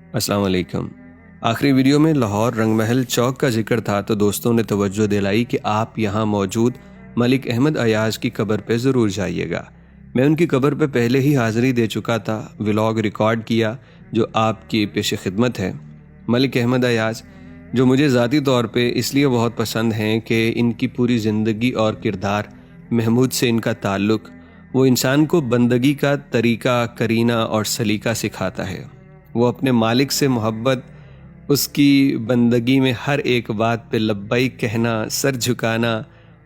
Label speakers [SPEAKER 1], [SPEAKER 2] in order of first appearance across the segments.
[SPEAKER 1] अस्सलाम वालेकुम। आखिरी वीडियो में लाहौर रंग महल चौक का जिक्र था तो दोस्तों ने तवज्जो दिलाई कि आप यहाँ मौजूद मलिक अहमद अयाज की कब्र पे ज़रूर जाइएगा। मैं उनकी कब्र पे पहले ही हाज़िरी दे चुका था, व्लॉग रिकॉर्ड किया जो आपकी पेश खिदमत है। मलिक अहमद अयाज जो मुझे ज़ाती तौर पे इसलिए बहुत पसंद हैं कि इनकी पूरी ज़िंदगी और किरदार, महमूद से इनका ताल्लुक़, वो इंसान को बंदगी का तरीक़ा, करीना और सलीका सिखाता है। वो अपने मालिक से मोहब्बत, उसकी बंदगी में हर एक बात पे लब्बैक कहना, सर झुकाना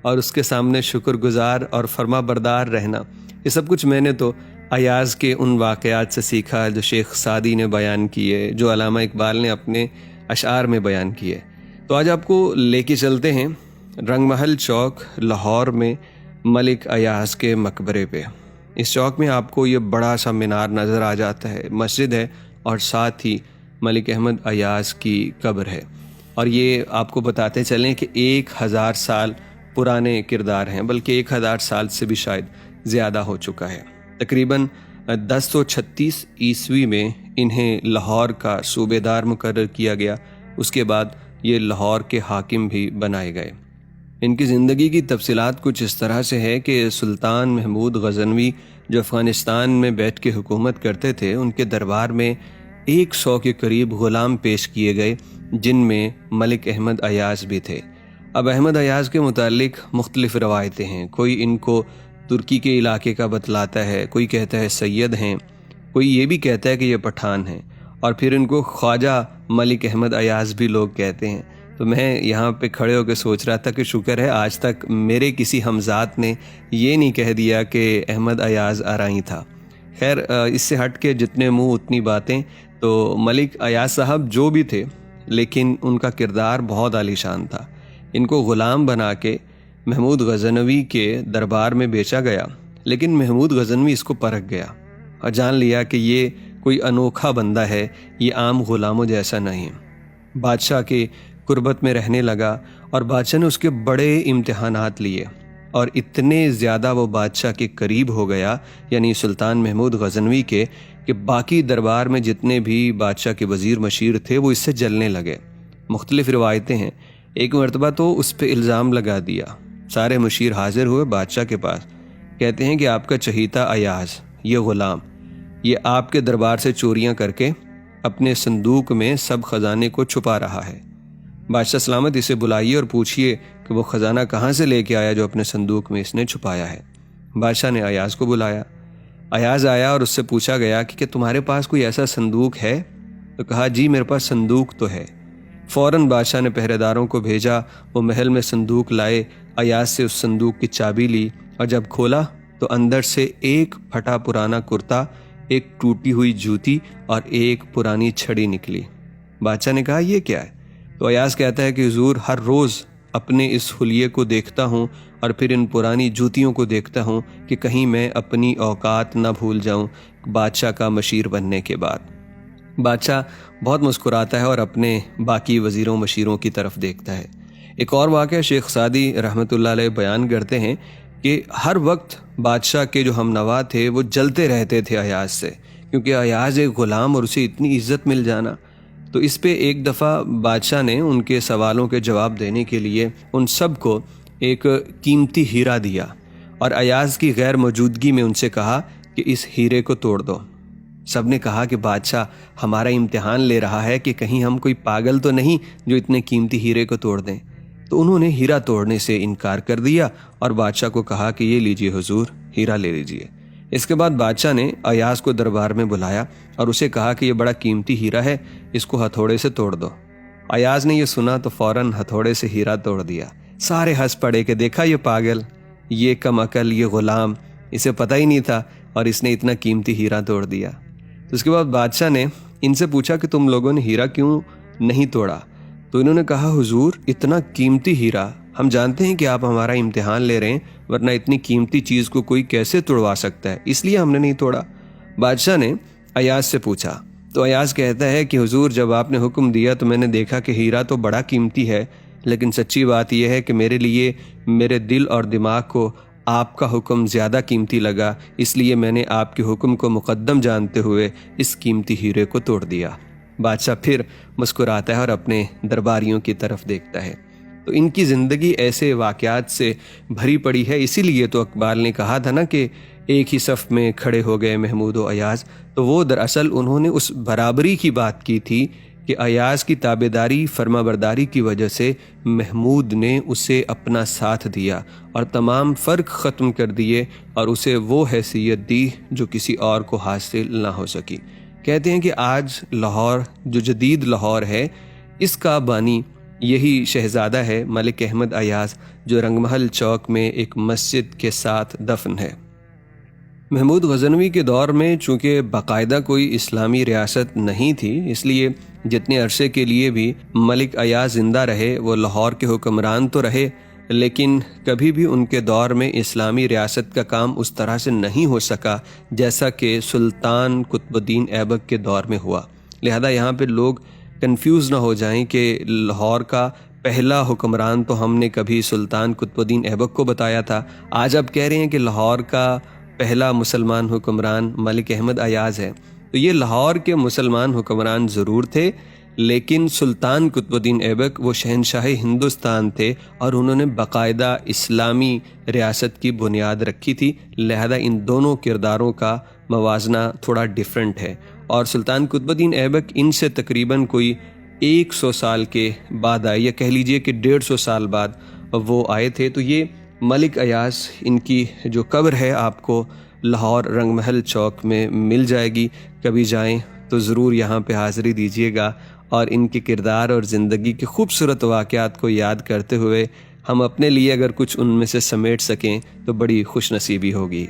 [SPEAKER 1] और उसके सामने शुक्रगुजार और फर्माबरदार रहना, ये सब कुछ मैंने तो अयाज़ के उन वाक़यात से सीखा जो शेख सादी ने बयान किए, जो अल्लामा इकबाल ने अपने अशआर में बयान किए। तो आज आपको लेके चलते हैं रंग महल चौक लाहौर में मलिक अयाज़ के मकबरे पे। इस चौक में आपको ये बड़ा सा मीनार नज़र आ जाता है, मस्जिद है और साथ ही मलिक अहमद अयाज़ की कब्र है। और ये आपको बताते चलें कि 1000 साल पुराने किरदार हैं, बल्कि 1000 साल से भी शायद ज़्यादा हो चुका है। तकरीबन 1036 ईस्वी में इन्हें लाहौर का सूबेदार मुकर्रर किया गया। उसके बाद ये लाहौर के हाकिम भी बनाए गए। इनकी ज़िंदगी की तफसीलात कुछ इस तरह से है कि सुल्तान महमूद गज़नवी जो अफ़गानिस्तान में बैठ के हुकूमत करते थे, उनके दरबार में 100 के करीब ग़ुलाम पेश किए गए, जिनमें मलिक अहमद अयाज़ भी थे। अब अहमद अयाज़ के मुतालिक मुख्तलिफ़ रवायतें हैं। कोई इनको तुर्की के इलाके का बतलाता है, कोई कहता है सैयद हैं, कोई ये भी कहता है कि ये पठान हैं, और फिर इनको ख्वाजा मलिक अहमद अयाज़ भी लोग कहते हैं। तो मैं यहाँ पे खड़े होकर सोच रहा था कि शुक्र है आज तक मेरे किसी हमज़ात ने ये नहीं कह दिया कि अहमद अयाज़ आराई था। खैर, इससे हट के जितने मुँह उतनी बातें। तो मलिक अयाज़ साहब जो भी थे, लेकिन उनका किरदार बहुत आलीशान था। इनको ग़ुलाम बना के महमूद गज़नवी के दरबार में बेचा गया, लेकिन महमूद गज़नवी इसको परख गया और जान लिया कि ये कोई अनोखा बंदा है, ये आम ग़ुलामों जैसा नहीं है। बादशाह के कुर्बत में रहने लगा और बादशाह ने उसके बड़े इम्तिहानात लिए और इतने ज़्यादा वो बादशाह के करीब हो गया, यानी सुल्तान महमूद गज़नवी के, कि बाकी दरबार में जितने भी बादशाह के वज़ीर मशीर थे वो इससे जलने लगे। मुख्तलिफ़ रिवायतें हैं। एक मरतबा तो उस पर इल्ज़ाम लगा दिया। सारे मशीर हाज़िर हुए बादशाह के पास, कहते हैं कि आपका चहीता अयाज़, ये ग़ुलाम, ये आपके दरबार से चोरियाँ करके अपने संदूक में सब ख़जाने को छुपा रहा है। बादशाह सलामत, इसे बुलाइए और पूछिए कि वो ख़जाना कहाँ से लेके आया जो अपने संदूक में इसने छुपाया है। बादशाह ने अयाज़ को बुलाया। अयाज़ आया और उससे पूछा गया कि तुम्हारे पास कोई ऐसा संदूक है? तो कहा, जी मेरे पास संदूक तो है। फ़ौरन बादशाह ने पहरेदारों को भेजा, वो महल में संदूक लाए। अयाज़ से उस संदूक की चाबी ली और जब खोला तो अंदर से एक फटा पुराना कुर्ता, एक टूटी हुई जूती और एक पुरानी छड़ी निकली। बादशाह ने कहा, ये क्या है? तो अयाज़ कहता है कि हुजूर, हर रोज़ अपने इस हुलिये को देखता हूँ और फिर इन पुरानी जूतियों को देखता हूँ कि कहीं मैं अपनी औकात न भूल जाऊँ बादशाह का मशीर बनने के बाद। बादशाह बहुत मुस्कुराता है और अपने बाकी वज़ीरों मशीरों की तरफ देखता है। एक और वाक़या शेख सादी रहमतुल्लाह अलैह बयान करते हैं कि हर वक्त बादशाह के जो हमनवा थे वो जलते रहते थे अयाज़ से, क्योंकि अयाज़ एक ग़ुलाम और उसे इतनी इज़्ज़त मिल जाना। तो इस पे एक दफ़ा बादशाह ने उनके सवालों के जवाब देने के लिए उन सब को एक कीमती हीरा दिया और अयाज़ की गैर मौजूदगी में उनसे कहा कि इस हीरे को तोड़ दो। सब ने कहा कि बादशाह हमारा इम्तिहान ले रहा है कि कहीं हम कोई पागल तो नहीं जो इतने कीमती हीरे को तोड़ दें। तो उन्होंने हीरा तोड़ने से इनकार कर दिया और बादशाह को कहा कि ये लीजिए हुजूर, हीरा ले लीजिए। इसके बाद बादशाह ने अयाज़ को दरबार में बुलाया और उसे कहा कि ये बड़ा कीमती हीरा है, इसको हथौड़े से तोड़ दो। अयाज़ ने यह सुना तो फ़ौरन हथौड़े से हीरा तोड़ दिया। सारे हंस पड़े कि देखा ये पागल, ये कम अकल, ये ग़ुलाम, इसे पता ही नहीं था और इसने इतना कीमती हीरा तोड़ दिया। तो उसके बाद बादशाह ने इनसे पूछा कि तुम लोगों ने हीरा क्यों नहीं तोड़ा? तो इन्होंने कहा, हुजूर, इतना कीमती हीरा, हम जानते हैं कि आप हमारा इम्तिहान ले रहे हैं, वरना इतनी कीमती चीज़ को कोई कैसे तोड़वा सकता है, इसलिए हमने नहीं तोड़ा। बादशाह ने अयाज़ से पूछा तो अयाज़ कहता है कि हुजूर, जब आपने हुक्म दिया तो मैंने देखा कि हीरा तो बड़ा कीमती है, लेकिन सच्ची बात यह है कि मेरे लिए मेरे दिल और दिमाग को आपका हुक्म ज़्यादा कीमती लगा, इसलिए मैंने आपके हुक्म को मुकद्दम जानते हुए इस कीमती हीरे को तोड़ दिया। بادشاہ پھر مسکراتا ہے اور اپنے درباریوں کی طرف دیکھتا ہے۔ تو ان کی زندگی ایسے واقعات سے بھری پڑی ہے، اسی لیے تو اقبال نے کہا تھا نا کہ ایک ہی صف میں کھڑے ہو گئے محمود و ایاز۔ تو وہ دراصل انہوں نے اس برابری کی بات کی تھی کہ ایاز کی تابعداری فرما برداری کی وجہ سے محمود نے اسے اپنا ساتھ دیا اور تمام فرق ختم کر دیے اور اسے وہ حیثیت دی جو کسی اور کو حاصل نہ ہو سکی۔ کہتے ہیں کہ آج لاہور جو جدید لاہور ہے، اس کا بانی یہی شہزادہ ہے ملک احمد ایاز، جو رنگ محل چوک میں ایک مسجد کے ساتھ دفن ہے۔ محمود غزنوی کے دور میں چونکہ باقاعدہ کوئی اسلامی ریاست نہیں تھی، اس لیے جتنے عرصے کے لیے بھی ملک ایاز زندہ رہے وہ لاہور کے حکمران تو رہے، لیکن کبھی بھی ان کے دور میں اسلامی ریاست کا کام اس طرح سے نہیں ہو سکا جیسا کہ سلطان قطب الدین ایبک کے دور میں ہوا۔ لہذا یہاں پہ لوگ کنفیوز نہ ہو جائیں کہ لاہور کا پہلا حکمران تو ہم نے کبھی سلطان قطب الدین ایبک کو بتایا تھا، آج اب کہہ رہے ہیں کہ لاہور کا پہلا مسلمان حکمران ملک احمد ایاز ہے۔ تو یہ لاہور کے مسلمان حکمران ضرور تھے، لیکن سلطان قطب الدین ایبک وہ شہنشاہ ہندوستان تھے اور انہوں نے باقاعدہ اسلامی ریاست کی بنیاد رکھی تھی، لہذا ان دونوں کرداروں کا موازنہ تھوڑا ڈیفرنٹ ہے۔ اور سلطان قطب الدین ایبک ان سے تقریباً کوئی 100 سال کے بعد آئے، یا کہہ لیجئے کہ 150 سال بعد وہ آئے تھے۔ تو یہ ملک ایاز، ان کی جو قبر ہے آپ کو لاہور رنگ محل چوک میں مل جائے گی، کبھی جائیں تو ضرور یہاں پہ حاضری دیجیے گا، اور ان کے کردار اور زندگی کے خوبصورت واقعات کو یاد کرتے ہوئے ہم اپنے لیے اگر کچھ ان میں سے سمیٹ سکیں تو بڑی خوش نصیبی ہوگی۔